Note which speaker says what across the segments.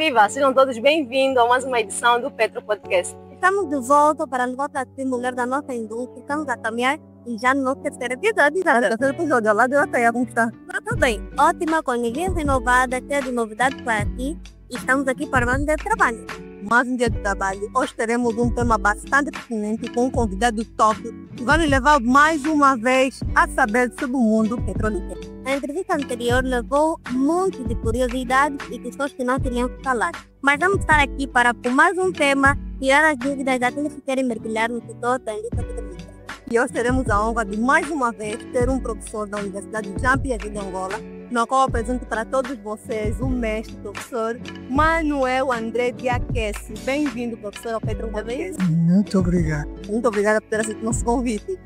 Speaker 1: Viva! Sejam todos bem-vindos a mais uma edição do Petro Podcast.
Speaker 2: Estamos de volta para a volta de mulher da nossa indústria. Estamos a caminhar e já no nosso terceiro episódio. Terceiro episódio, lá de outra, como está? Tudo bem. Ótima, com energia renovada, cheia de novidades para aqui. E estamos aqui para mais um dia de trabalho. Mais um dia de trabalho. Hoje teremos um tema bastante pertinente com um convidado top que vai nos levar mais uma vez a saber sobre o mundo petrolífero. A entrevista anterior levou muito de curiosidades e questões que não queríamos falar. Mas vamos estar aqui para, por mais um tema, tirar as dúvidas daqueles que querem mergulhar no setor da indústria petrolífera. E hoje teremos a honra de, mais uma vez, ter um professor da Universidade de Jean-Pierre de Angola, no qual apresento para todos vocês o mestre, professor Manuel André Diakese. Bem-vindo, professor, ao Petro Podcast.
Speaker 3: Muito obrigado.
Speaker 2: Muito obrigada por ter aceito nosso convite.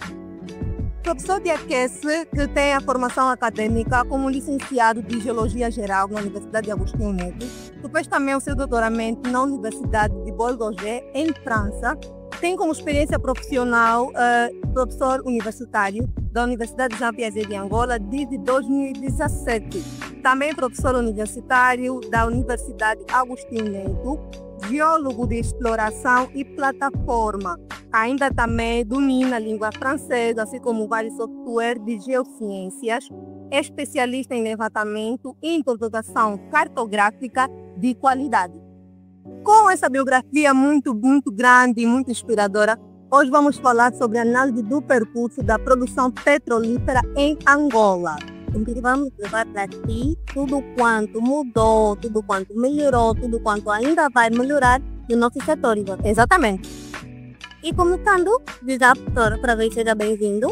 Speaker 2: Professor Diakese, que tem a formação acadêmica como licenciado de Geologia Geral na Universidade de Agostinho Neto, fez também o seu doutoramento na Universidade de Bordeaux, em França. Tem como experiência profissional professor universitário da Universidade de Jean-Pierre de Angola desde 2017. Também professor universitário da Universidade Agostinho Neto, geólogo de exploração e plataforma. Ainda também domina a língua francesa, assim como vários softwares de geociências, especialista em levantamento e interpretação cartográfica de qualidade. Com essa biografia muito grande e muito inspiradora, hoje vamos falar sobre a análise do percurso da produção petrolífera em Angola. Então vamos levar para ti tudo quanto mudou, tudo quanto melhorou, tudo quanto ainda vai melhorar no nosso setor. Exatamente. E começando, já, professor, para ver, seja bem-vindo.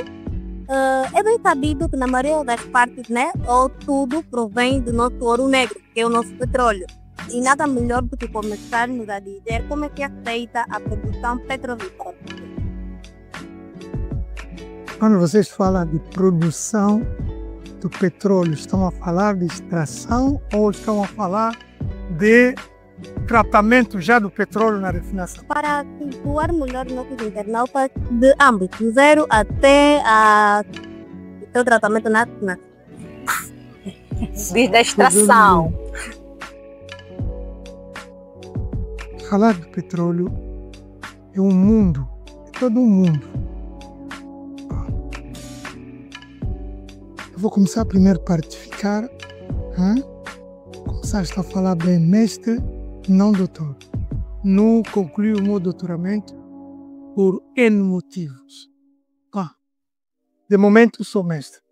Speaker 2: É bem sabido que na maioria das partes, ou tudo provém do nosso ouro negro, que é o nosso petróleo. E nada melhor do que começarmos a dizer como é que é feita a produção petrolífera.
Speaker 3: Quando vocês falam de produção do petróleo, estão a falar de extração ou estão a falar de tratamento já do petróleo na refinação?
Speaker 2: Para situar melhor nossos internautas de âmbito zero até o tratamento na refinação.
Speaker 1: Desde a extração.
Speaker 3: Falar do petróleo é um mundo, é todo um mundo. Eu vou começar primeiro a partificar. Começaste a falar bem mestre, não doutor. Não concluí o meu doutoramento por N motivos. De momento sou mestre.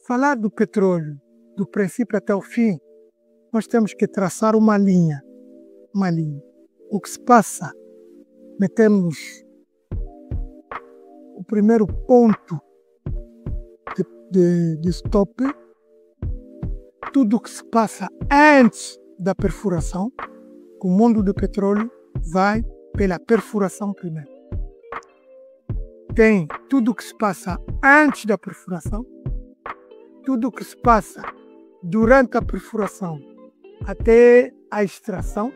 Speaker 3: Falar do petróleo, do princípio até o fim, nós temos que traçar uma linha. O que se passa, metemos o primeiro ponto de stop, tudo o que se passa antes da perfuração. O mundo do petróleo vai pela perfuração primeiro. Tem tudo o que se passa antes da perfuração, tudo o que se passa durante a perfuração até a extração,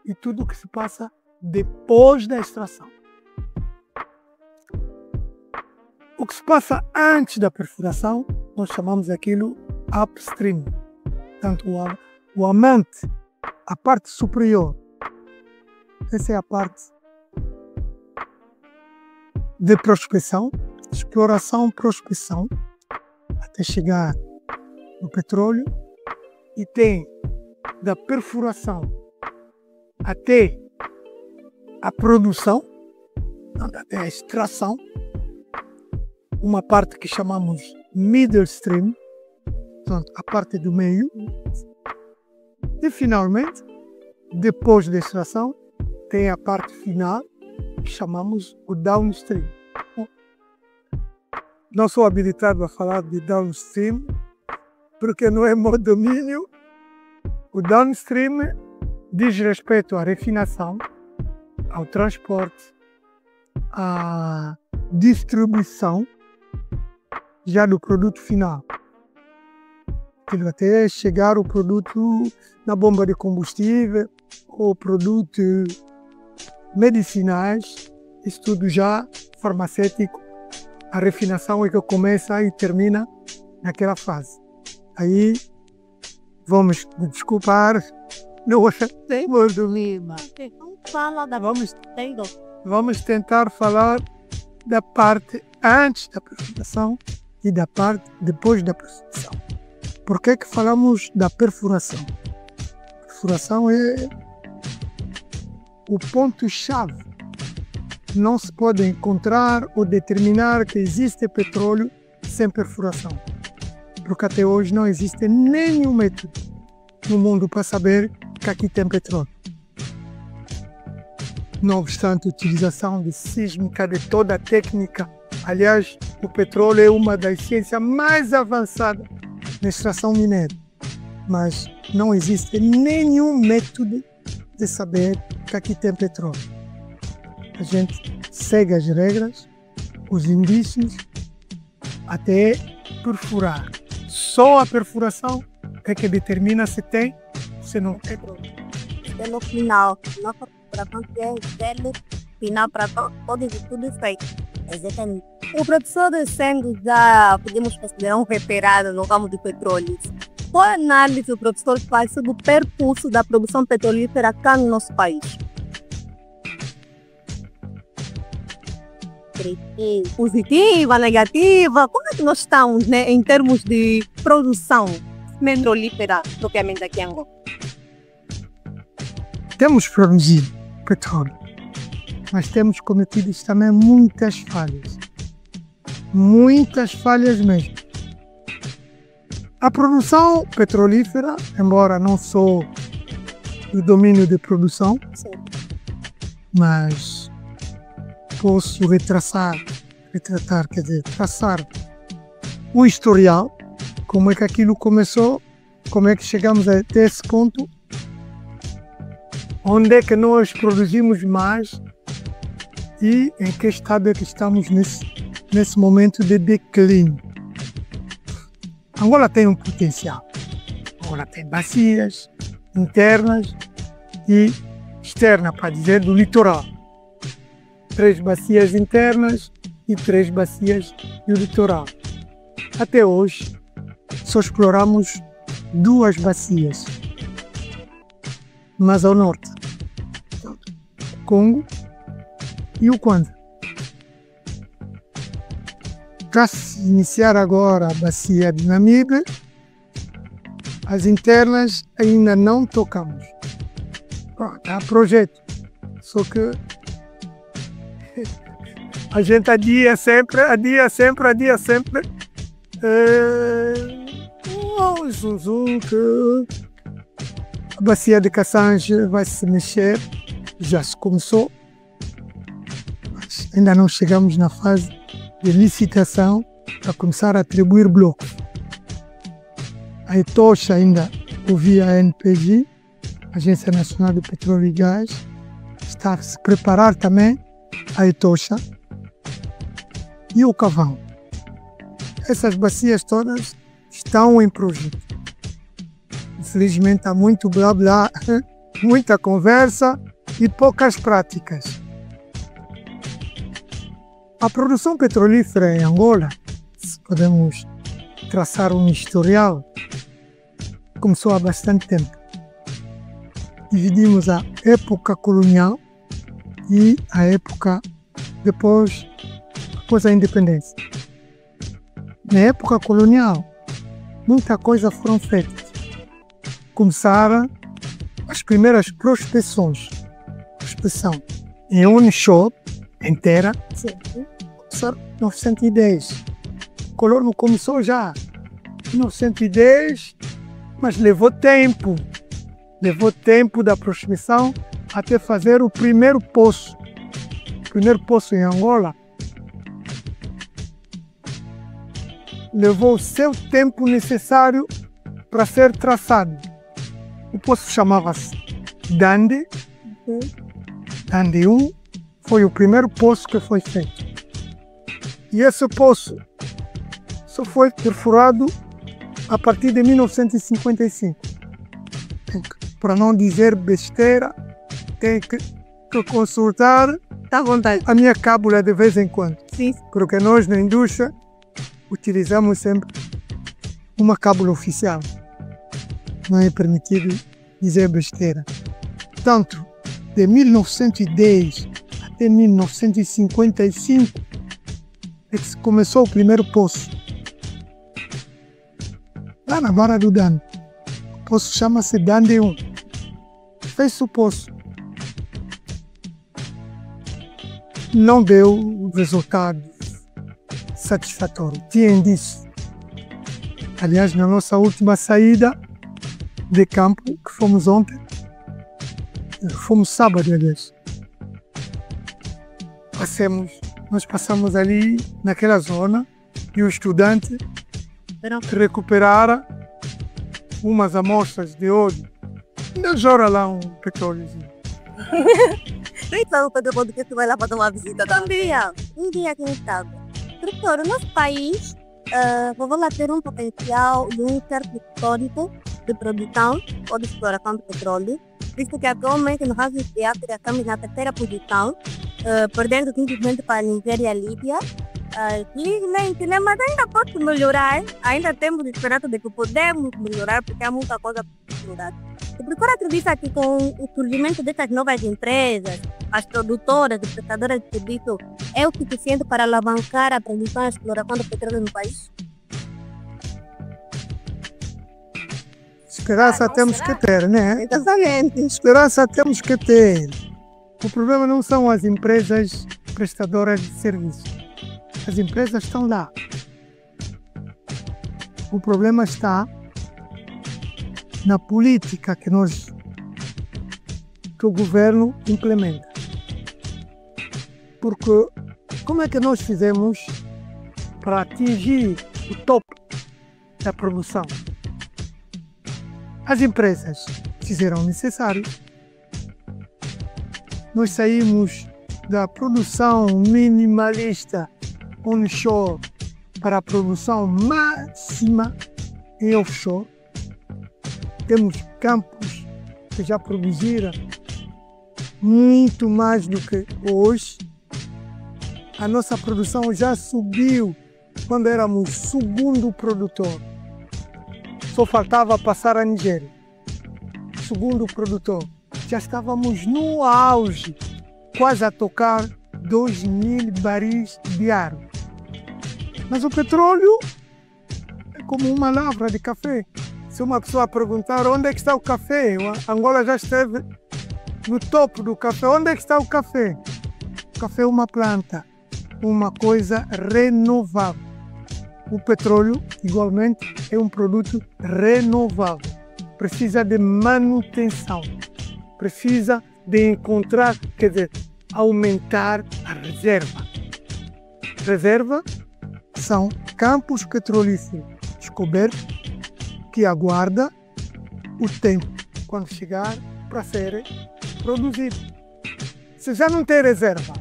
Speaker 3: e tudo o que se passa depois da extração. O que se passa antes da perfuração, nós chamamos aquilo upstream. Portanto, o amante, a parte superior, essa é a parte de prospecção, exploração, prospecção, até chegar no petróleo, e tem da perfuração até a produção, até a extração, uma parte que chamamos middle stream, portanto, a parte do meio, e finalmente, depois da extração, tem a parte final que chamamos o downstream. Não sou habilitado a falar de downstream, porque não é meu domínio. O downstream diz respeito à refinação, ao transporte, à distribuição já do produto final. Até chegar o produto na bomba de combustível ou produtos medicinais, isso tudo já farmacêutico. A refinação é que começa e termina naquela fase. Aí vamos desculpar, não tem muito Lima.
Speaker 2: Fala da
Speaker 3: Vamos tentar falar da parte antes da perfuração e da parte depois da perfuração. Por que que falamos da perfuração? A perfuração é o ponto-chave. Não se pode encontrar ou determinar que existe petróleo sem perfuração. Porque até hoje não existe nenhum método no mundo para saber que aqui tem petróleo. Não obstante a utilização de sísmica, de toda a técnica. Aliás, o petróleo é uma das ciências mais avançadas na extração mineira. Mas não existe nenhum método de saber que aqui tem petróleo. A gente segue as regras, os indícios, até perfurar. Só a perfuração é que determina se tem ou se não tem.
Speaker 2: É no final, nossa perfuração é dele final para todos e tudo feito. Exatamente. O professor sendo já podemos considerar um veterano no ramo de petróleo. Qual a análise o professor faz sobre o percurso da produção petrolífera cá no nosso país? Positiva, negativa? Como é que nós estamos, né, em termos de produção petrolífera propriamente aqui em Angola?
Speaker 3: Temos produzido petróleo, mas temos cometido também muitas falhas. Muitas falhas mesmo. A produção petrolífera, embora não sou do domínio de produção, mas posso traçar o historial, como é que aquilo começou, como é que chegamos até esse ponto, onde é que nós produzimos mais e em que estado é que estamos nesse momento de declínio. Angola tem um potencial. Angola tem bacias internas e externas, para dizer, do litoral. 3 bacias internas e 3 bacias do litoral. Até hoje, só exploramos 2 bacias, mas ao norte, o Congo e o Kwanda. Para se iniciar agora a bacia de Namibe, as internas ainda não tocamos. Há projeto, só que a gente adia sempre. Que a bacia de Cassange vai se mexer, já se começou, mas ainda não chegamos na fase de licitação para começar a atribuir blocos. A Etosha ainda ouvia a NPG, Agência Nacional de Petróleo e Gás, está a se preparar também a Etosha e o Cavão. Essas bacias todas estão em projeto. Infelizmente há muito blá blá, muita conversa e poucas práticas. A produção petrolífera em Angola, se podemos traçar um historial, começou há bastante tempo. Dividimos a época colonial e a época depois a independência. Na época colonial, muita coisa foram feitas. Começaram as primeiras prospeção em onshore, inteira, começaram em 1910. O Colombo começou já em 1910, mas levou tempo da prospecção até fazer o primeiro poço. O primeiro poço em Angola levou o seu tempo necessário para ser traçado. O poço chamava-se Dande. Dande 1 foi o primeiro poço que foi feito. E esse poço só foi perfurado a partir de 1955. Para não dizer besteira, tem que consultar a minha cábula de vez em quando.
Speaker 2: Sim.
Speaker 3: Porque nós na indústria utilizamos sempre uma cábula oficial. não é permitido dizer besteira. Tanto de 1910 até 1955 é que se começou o primeiro poço. Lá na Barra do Dande. O poço chama-se Dande 1. Fez-se o poço. Não deu resultado satisfatório. Tinha indício. Aliás, na nossa última saída de campo, que fomos ontem, fomos sábado, aliás, nós passamos ali naquela zona e o estudante recuperara umas amostras de óleo. Ainda joga lá um petróleozinho.
Speaker 2: Então, quando eu vou que tu vai lá fazer uma visita também. Um dia aqui no estado. Doutor, o nosso país vai lá ter um potencial e um certo histórico de produção ou de exploração de petróleo, visto que atualmente no raso mundial estamos na terceira posição, perdendo simplesmente para a Nigéria e a Líbia. Infelizmente, né? Mas ainda pode melhorar, ainda temos esperança de que podemos melhorar, porque há muita coisa para melhorar. E procura acreditar aqui com o surgimento dessas novas empresas, as produtoras e prestadoras de serviço, é o suficiente para alavancar a produção e a exploração do petróleo no país?
Speaker 3: Esperança temos que ter, né?
Speaker 2: Exatamente.
Speaker 3: Esperança temos que ter. O problema não são as empresas prestadoras de serviço. As empresas estão lá. O problema está na política que o governo implementa. Porque como é que nós fizemos para atingir o topo da produção? As empresas fizeram o necessário. Nós saímos da produção minimalista onshore para a produção máxima em offshore. Temos campos que já produziram muito mais do que hoje. A nossa produção já subiu quando éramos segundo produtor. Só faltava passar a Nigéria. Segundo produtor. Já estávamos no auge, quase a tocar 2.000 baris diários. Mas o petróleo é como uma lavra de café. Se uma pessoa perguntar onde é que está o café, Angola já esteve no topo do café. Onde é que está o café? O café é uma planta, uma coisa renovável. O petróleo, igualmente, é um produto renovável. Precisa de manutenção. Precisa de encontrar, quer dizer, aumentar a reserva. Reserva são campos petrolíferos descobertos que aguarda o tempo quando chegar para serem produzidos. Se já não tem reserva,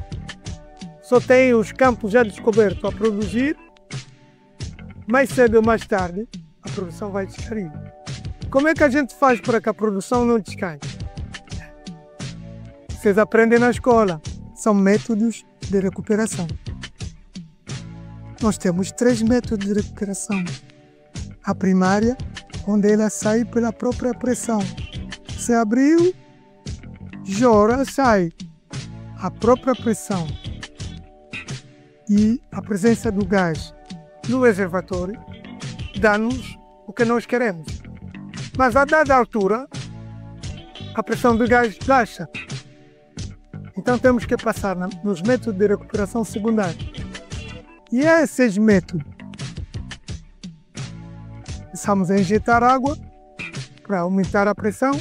Speaker 3: só tem os campos já descobertos a produzir, mais cedo ou mais tarde a produção vai descair. Como é que a gente faz para que a produção não descaia? Vocês aprendem na escola, são métodos de recuperação. Nós temos 3 métodos de recuperação. A primária, onde ela sai pela própria pressão. Se abriu, jora, sai. A própria pressão e a presença do gás no reservatório dá-nos o que nós queremos. Mas a dada altura, a pressão do gás baixa. Então temos que passar nos métodos de recuperação secundária. E esses métodos, começamos a injetar água para aumentar a pressão,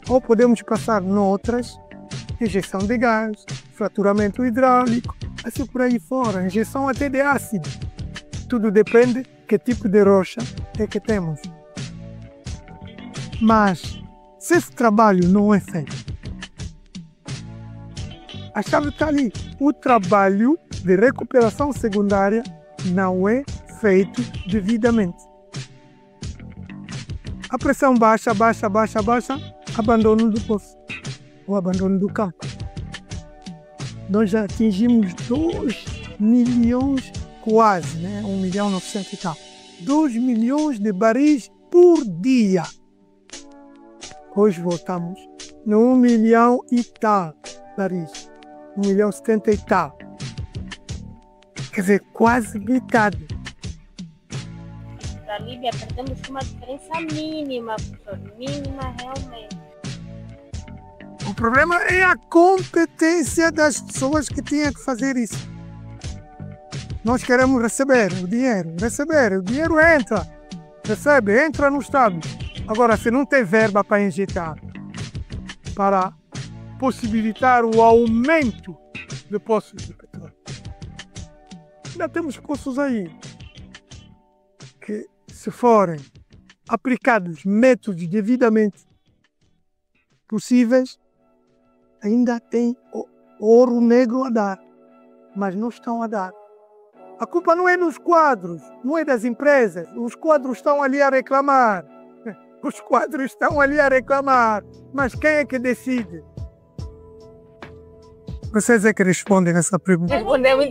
Speaker 3: ou podemos passar noutras, injeção de gás, fraturamento hidráulico, assim por aí fora, injeção até de ácido. Tudo depende que tipo de rocha é que temos. Mas, se esse trabalho não é feito, a chave está ali. O trabalho de recuperação secundária não é feito devidamente. A pressão baixa, abandono do poço ou abandono do campo. Nós já atingimos 2 milhões quase, né? 1.900.000 e tal. 2 milhões de baris por dia. Hoje voltamos no 1 milhão e tal, Larissa. 1 milhão e 70 e tal. Quer dizer, quase metade.
Speaker 1: Para a Líbia perdemos uma diferença mínima, professor. Mínima realmente.
Speaker 3: O problema é a competência das pessoas que tinham que fazer isso. Nós queremos receber o dinheiro entra, recebe, entra no Estado. Agora, se não tem verba para injetar, para possibilitar o aumento de poços de petróleo, ainda temos poços aí que, se forem aplicados métodos devidamente possíveis, ainda tem ouro negro a dar, mas não estão a dar. A culpa não é nos quadros, não é das empresas. Os quadros estão ali a reclamar. Os quadros estão ali a reclamar. Mas quem é que decide? Vocês é que respondem essa pergunta.
Speaker 1: Respondemos.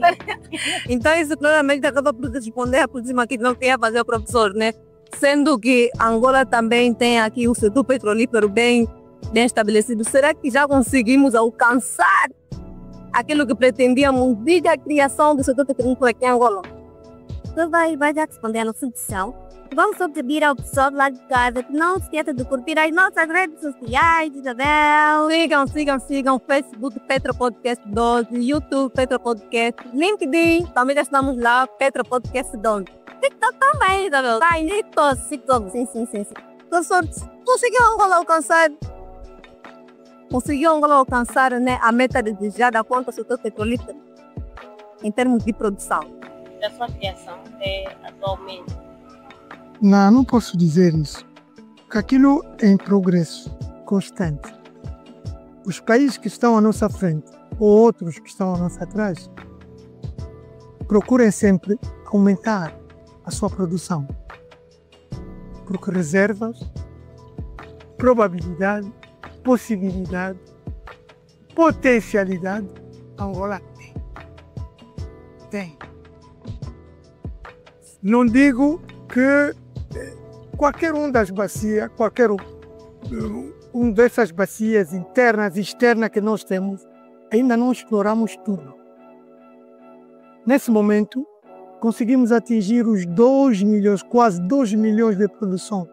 Speaker 2: Então isso claramente acaba por responder a próxima que não queria fazer o professor, né? Sendo que Angola também tem aqui o setor petrolífero bem estabelecido. Será que já conseguimos alcançar aquilo que pretendíamos desde a criação do setor petrolífero aqui em Angola?
Speaker 4: Tu vai já responder a nossa edição. Vamos só pedir ao pessoal lá de casa que não se esqueça de curtir as nossas redes sociais, Isabel.
Speaker 2: Sigam Facebook Petra Podcast 12, YouTube Petra Podcast, LinkedIn, também já estamos lá, Petra Podcast 12. TikTok também, Isabel.
Speaker 4: Vai, TikTok. Sim.
Speaker 2: Professor, conseguiu Angola alcançar, né, a meta desejada quanto ao setor petrolífero em termos de produção?
Speaker 1: Da sua criação até atualmente.
Speaker 3: Não posso dizer isso. Porque aquilo é em progresso constante. Os países que estão à nossa frente ou outros que estão à nossa atrás procurem sempre aumentar a sua produção. Porque reservas, probabilidade, possibilidade, potencialidade, Angola tem. Não digo que qualquer das bacias, dessas bacias internas e externas que nós temos, ainda não exploramos tudo. Nesse momento, conseguimos atingir os 2 milhões, quase 2 milhões de produção,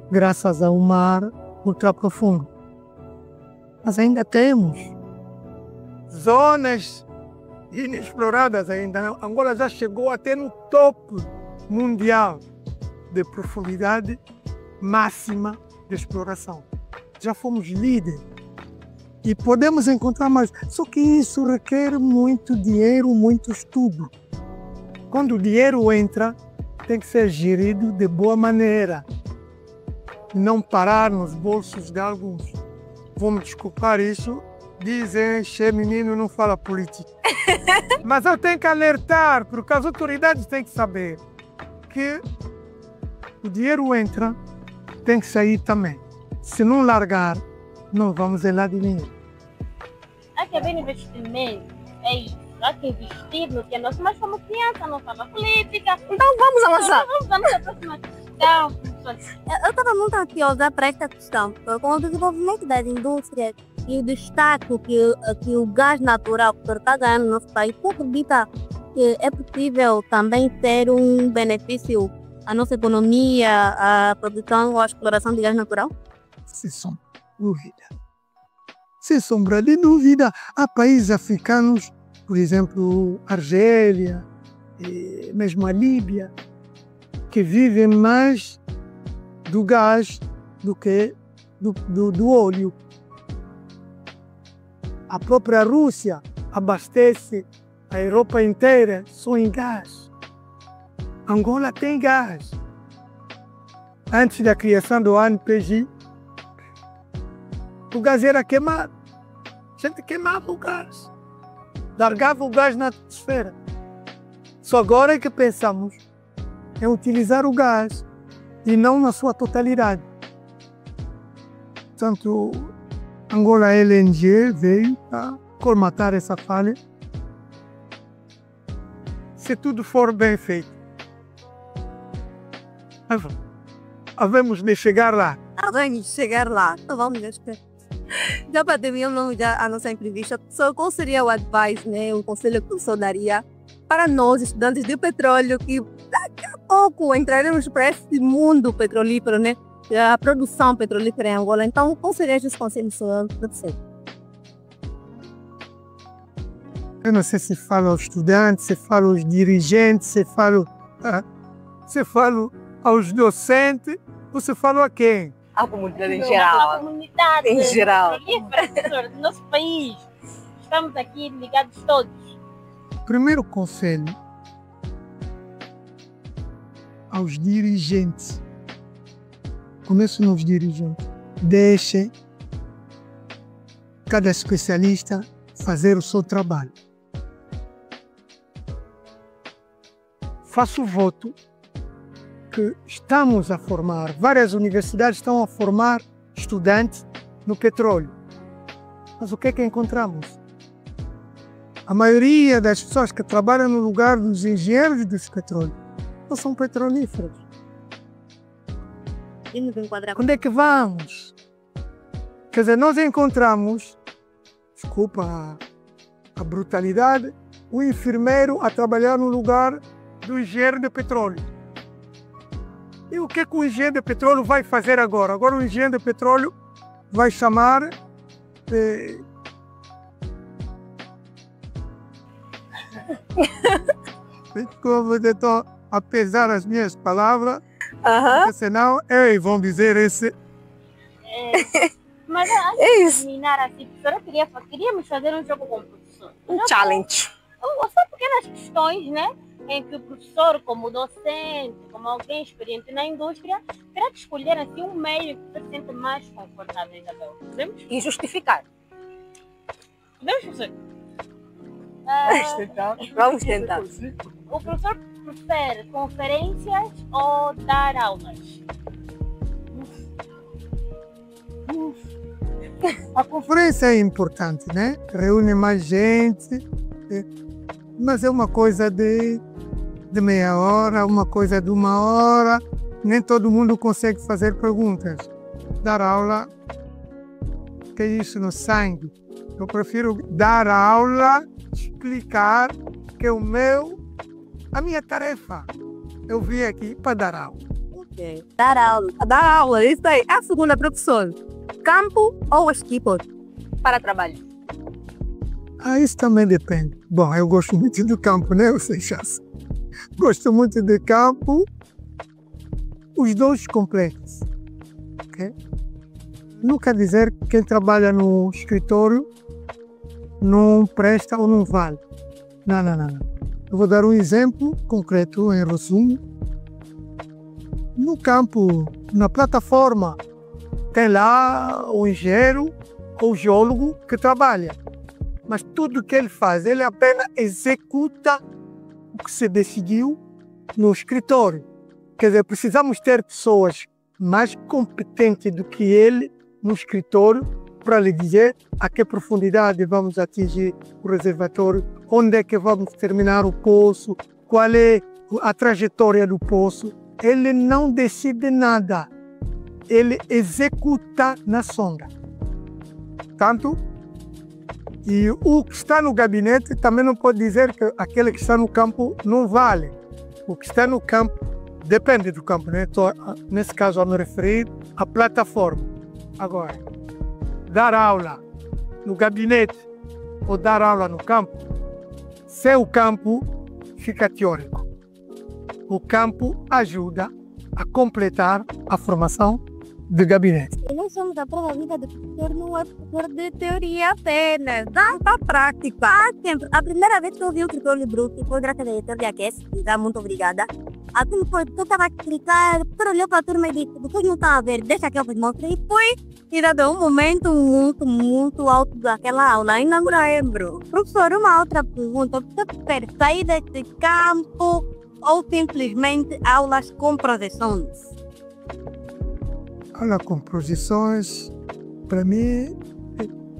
Speaker 3: graças a um mar ultra profundo. Mas ainda temos zonas inexploradas ainda. Angola já chegou até no topo mundial de profundidade máxima de exploração. Já fomos líderes e podemos encontrar mais. Só que isso requer muito dinheiro, muito estudo. Quando o dinheiro entra, tem que ser gerido de boa maneira. Não parar nos bolsos de alguns. Vou me desculpar isso. Dizem, che menino não fala política. Mas eu tenho que alertar, porque as autoridades têm que saber que o dinheiro entra, tem que sair também. Se não largar, não vamos em lado nenhum.
Speaker 1: Há que haver investimento, é isso. Há que investir no que é nosso. Mas como criança não fala política.
Speaker 2: Então vamos avançar.
Speaker 1: Vamos à próxima questão.
Speaker 4: Eu estava muito ansiosa para esta questão, porque com o desenvolvimento das indústrias e o destaque que o gás natural está ganhando no nosso país, você acredita que é possível também ter um benefício à nossa economia, à produção ou à exploração de gás natural?
Speaker 3: Sem sombra de dúvida. Há países africanos, por exemplo, Argélia, e mesmo a Líbia, que vivem mais do gás do que do óleo. A própria Rússia abastece a Europa inteira só em gás. Angola tem gás. Antes da criação do ANPJ, o gás era queimado. A gente queimava o gás. Largava o gás na atmosfera. Só agora é que pensamos em utilizar o gás e não na sua totalidade. Portanto, Angola LNG veio a colmatar essa falha. Se tudo for bem feito. havemos de chegar lá.
Speaker 2: Vamos chegar lá. Então vamos esperar. Já para terminar a nossa entrevista, professor, qual seria o advice, né, o conselho que o professor daria para nós, estudantes de petróleo, que daqui a pouco entraremos para esse mundo petrolífero, né? A produção petrolífera em Angola. Então, qual seria esse conselho, professor?
Speaker 3: Eu não sei se falo aos estudantes, se falo aos dirigentes, se falo aos docentes, ou se falo a quem?
Speaker 5: A comunidade em
Speaker 1: A
Speaker 5: geral.
Speaker 1: comunidade
Speaker 5: Em geral.
Speaker 1: petrolífera, professor, do nosso país. Estamos aqui ligados todos.
Speaker 3: Primeiro conselho aos dirigentes. Começo nos dirigentes. Deixem cada especialista fazer o seu trabalho. Faço o voto que estamos a formar, várias universidades estão a formar estudantes no petróleo. Mas o que é que encontramos? A maioria das pessoas que trabalham no lugar dos engenheiros desse petróleo não são petrolíferos. Onde é que vamos? Quer dizer, nós encontramos, desculpa a brutalidade, o enfermeiro a trabalhar no lugar do engenheiro de petróleo. E o que é que o engenheiro de petróleo vai fazer agora? Agora o engenheiro de petróleo vai chamar como eu estou a pesar as minhas palavras, porque senão vão dizer esse.
Speaker 1: Mas antes
Speaker 5: É
Speaker 1: de
Speaker 5: isso.
Speaker 1: terminar assim, professora, queríamos fazer um jogo com o professor.
Speaker 5: Um challenge.
Speaker 1: Só pequenas questões, né? Em que o professor, como docente, como alguém experiente na indústria, terá que escolher assim um meio que se sente mais confortável, Isabel. Podemos?
Speaker 5: E justificar.
Speaker 1: Podemos, professor?
Speaker 5: Vamos tentar.
Speaker 1: O professor prefere conferências ou dar aulas?
Speaker 3: A conferência é importante, né? Reúne mais gente, mas é uma coisa de meia hora, uma coisa de uma hora. Nem todo mundo consegue fazer perguntas. Dar aula, que é isso no sangue. Eu prefiro dar aula, explicar, que é a minha tarefa. Eu vim aqui para dar aula.
Speaker 2: Ok. Dar aula. Dar aula, isso aí. A segunda, professor. Campo ou equipe?
Speaker 5: Para trabalho.
Speaker 3: Isso também depende. Bom, eu gosto muito do campo, né? Vocês já sabem. Gosto muito de campo. Os dois completos. Okay? Não quer dizer que quem trabalha no escritório não presta ou não vale. Não. Eu vou dar um exemplo concreto, em resumo. No campo, na plataforma, tem lá o engenheiro ou o geólogo que trabalha. Mas tudo que ele faz, ele apenas executa o que se decidiu no escritório. Quer dizer, precisamos ter pessoas mais competentes do que ele no escritório para lhe dizer a que profundidade vamos atingir o reservatório, onde é que vamos terminar o poço, qual é a trajetória do poço. Ele não decide nada. Ele executa na sonda. Tanto, e o que está no gabinete também não pode dizer que aquele que está no campo não vale. O que está no campo depende do campo, né? Estou, nesse caso, a me referir à plataforma. Agora, dar aula no gabinete ou dar aula no campo, sem o campo fica teórico. O campo ajuda a completar a formação de gabinete.
Speaker 4: E nós somos a prova viva de professor, não é professor de teoria apenas. Dá para prática. Sempre. A primeira vez que eu vi o escritório de Bruce foi graças ao diretor de aquece. Então, muito obrigada. Assim foi, tu estava a explicar, o professor olhou para a turma e disse, vocês não estão a ver, deixa que eu vos mostre. E foi, e deu um momento muito alto daquela aula. Ainda não lembro. Professor, uma outra pergunta. Você prefere sair desse campo ou simplesmente aulas com projeções?
Speaker 3: Aula com projeções, para mim,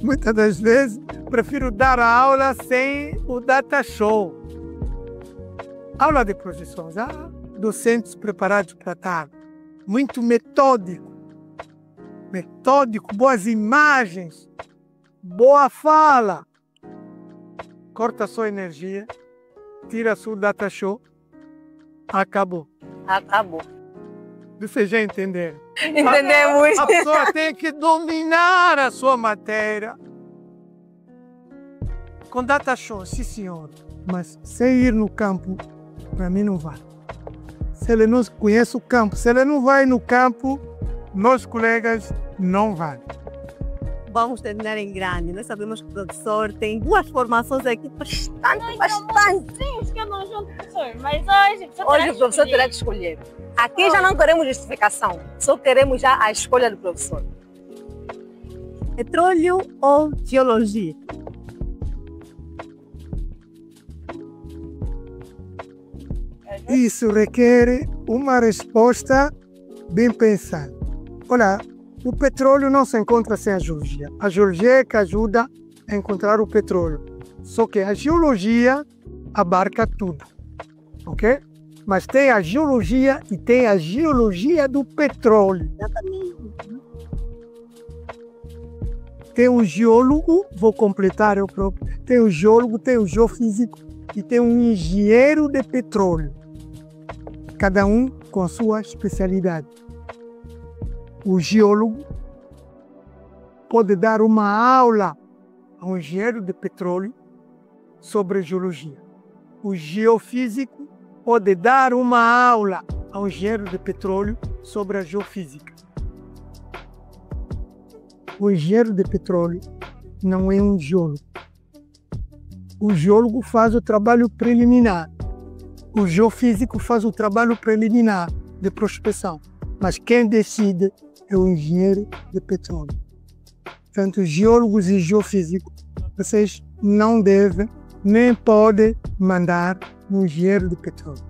Speaker 3: muitas das vezes, prefiro dar a aula sem o data show. Aula de projeções, docentes preparados para tal. muito metódico. Metódico, boas imagens, boa fala. Corta a sua energia, tira a sua data show, acabou.
Speaker 5: Acabou.
Speaker 3: Vocês já entenderam?
Speaker 5: Entendemos.
Speaker 3: A pessoa tem que dominar a sua matéria. Com data show, sim senhor. Mas sem ir no campo, para mim não vale. Se ele não conhece o campo, se ele não vai no campo, meus colegas não vale.
Speaker 2: Vamos terminar em grande. Nós sabemos que o professor tem 2 formações aqui bastante.
Speaker 1: Sim, esquecemos junto, professor. Mas hoje
Speaker 5: Hoje o professor terá que escolher. Aqui já não queremos justificação, só queremos já a escolha do professor.
Speaker 2: Petróleo ou geologia?
Speaker 3: Isso requer uma resposta bem pensada. Olha, o petróleo não se encontra sem a geologia. A geologia é que ajuda a encontrar o petróleo. Só que a geologia abarca tudo, ok? Mas tem a geologia e tem a geologia do petróleo. Tem um geólogo, vou completar eu próprio. Tem o geólogo, tem o geofísico e tem um engenheiro de petróleo. Cada um com a sua especialidade. O geólogo pode dar uma aula a um engenheiro de petróleo sobre geologia. O geofísico pode dar uma aula a um engenheiro de petróleo sobre a geofísica. O engenheiro de petróleo não é um geólogo. O geólogo faz o trabalho preliminar. O geofísico faz o trabalho preliminar de prospecção. Mas quem decide é o engenheiro de petróleo. Portanto, geólogos e geofísicos, vocês não devem nem podem mandar no engenheiro de petróleo.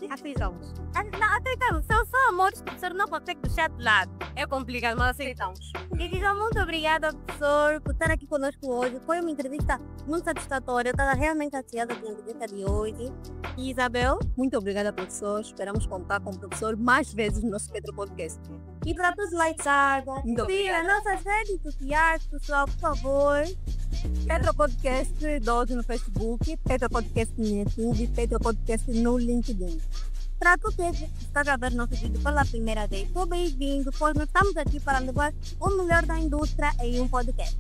Speaker 2: Aceitamos.
Speaker 4: Não, aceitamos. São amores que o professor não consegue deixar de lado. É complicado, mas aceitamos. E diga muito obrigada, professor, por estar aqui conosco hoje. Foi uma entrevista muito satisfatória. Eu estava realmente ansiosa pela entrevista de hoje. E Isabel, muito obrigada, professor. Esperamos contar com o professor mais vezes no nosso Petro Podcast. E para todos lá em casa, siga as nossas redes sociais, pessoal, por favor.
Speaker 2: Petro Podcast 12 no Facebook, Petro Podcast no YouTube, Petro Podcast no LinkedIn.
Speaker 4: Para você que está a ver nosso vídeo pela primeira vez, sou bem-vindo, pois nós estamos aqui para levar o melhor da indústria em um podcast.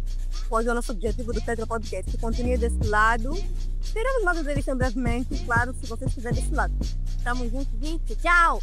Speaker 2: Pois é o nosso objetivo do Petro Podcast. Continue desse lado. Teremos mais entrevistas brevemente, claro, se vocês quiserem desse lado.
Speaker 4: Estamos juntos, gente. Tchau!